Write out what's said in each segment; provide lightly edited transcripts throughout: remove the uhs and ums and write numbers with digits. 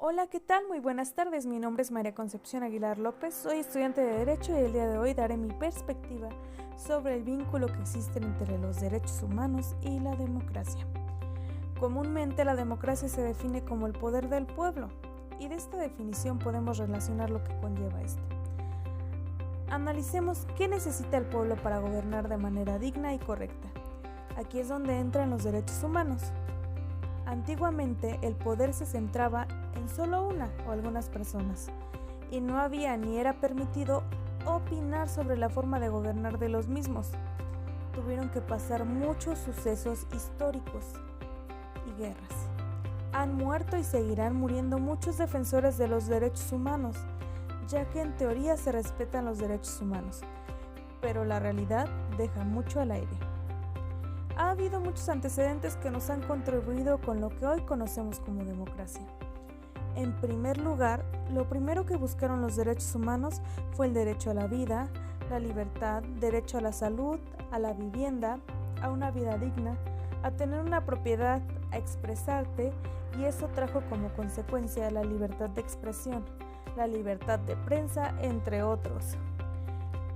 Hola, ¿qué tal? Muy buenas tardes. Mi nombre es María Concepción Aguilar López. Soy estudiante de Derecho y el día de hoy daré mi perspectiva sobre el vínculo que existe entre los derechos humanos y la democracia. Comúnmente la democracia se define como el poder del pueblo y de esta definición podemos relacionar lo que conlleva esto. Analicemos qué necesita el pueblo para gobernar de manera digna y correcta. Aquí es donde entran los derechos humanos. Antiguamente el poder se centraba en solo una o algunas personas y no había ni era permitido opinar sobre la forma de gobernar de los mismos. Tuvieron que pasar muchos sucesos históricos y guerras. Han muerto y seguirán muriendo muchos defensores de los derechos humanos, ya que en teoría se respetan los derechos humanos, pero la realidad deja mucho al aire. Ha habido muchos antecedentes que nos han contribuido con lo que hoy conocemos como democracia. En primer lugar, lo primero que buscaron los derechos humanos fue el derecho a la vida, la libertad, derecho a la salud, a la vivienda, a una vida digna, a tener una propiedad, a expresarte, y eso trajo como consecuencia la libertad de expresión, la libertad de prensa, entre otros.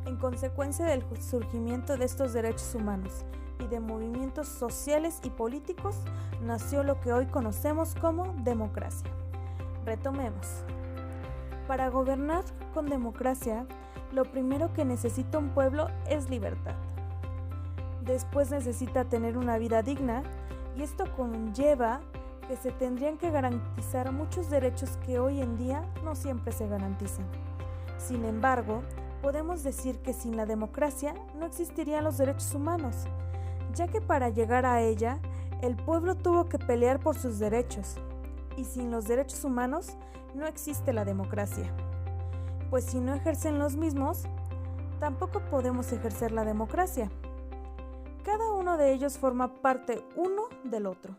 En consecuencia del surgimiento de estos derechos humanos y de movimientos sociales y políticos, nació lo que hoy conocemos como democracia. Retomemos. Para gobernar con democracia, lo primero que necesita un pueblo es libertad. Después necesita tener una vida digna, y esto conlleva que se tendrían que garantizar muchos derechos que hoy en día no siempre se garantizan. Sin embargo, podemos decir que sin la democracia no existirían los derechos humanos, ya que para llegar a ella, el pueblo tuvo que pelear por sus derechos, y sin los derechos humanos no existe la democracia. Pues si no ejercen los mismos, tampoco podemos ejercer la democracia. Cada uno de ellos forma parte uno del otro,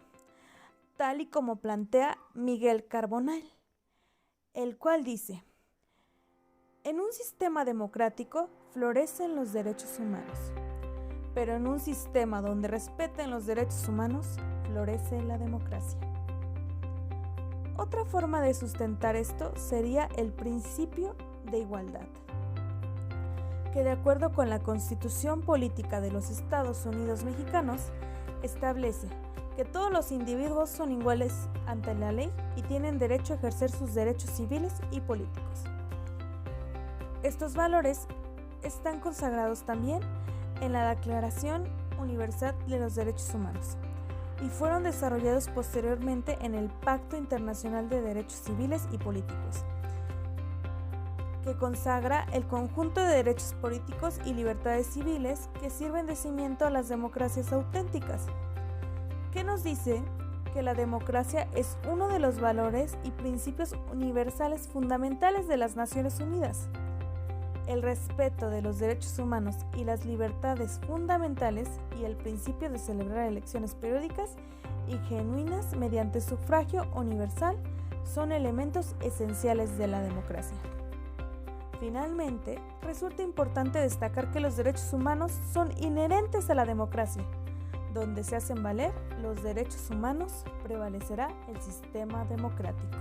tal y como plantea Miguel Carbonell, el cual dice: en un sistema democrático florecen los derechos humanos, pero en un sistema donde respeten los derechos humanos, florece la democracia. Otra forma de sustentar esto sería el principio de igualdad, que de acuerdo con la Constitución Política de los Estados Unidos Mexicanos, establece que todos los individuos son iguales ante la ley y tienen derecho a ejercer sus derechos civiles y políticos. Estos valores están consagrados también en la Declaración Universal de los Derechos Humanos y fueron desarrollados posteriormente en el Pacto Internacional de Derechos Civiles y Políticos, que consagra el conjunto de derechos políticos y libertades civiles que sirven de cimiento a las democracias auténticas, que nos dice que la democracia es uno de los valores y principios universales fundamentales de las Naciones Unidas. El respeto de los derechos humanos y las libertades fundamentales y el principio de celebrar elecciones periódicas y genuinas mediante sufragio universal son elementos esenciales de la democracia. Finalmente, resulta importante destacar que los derechos humanos son inherentes a la democracia. Donde se hacen valer los derechos humanos, prevalecerá el sistema democrático.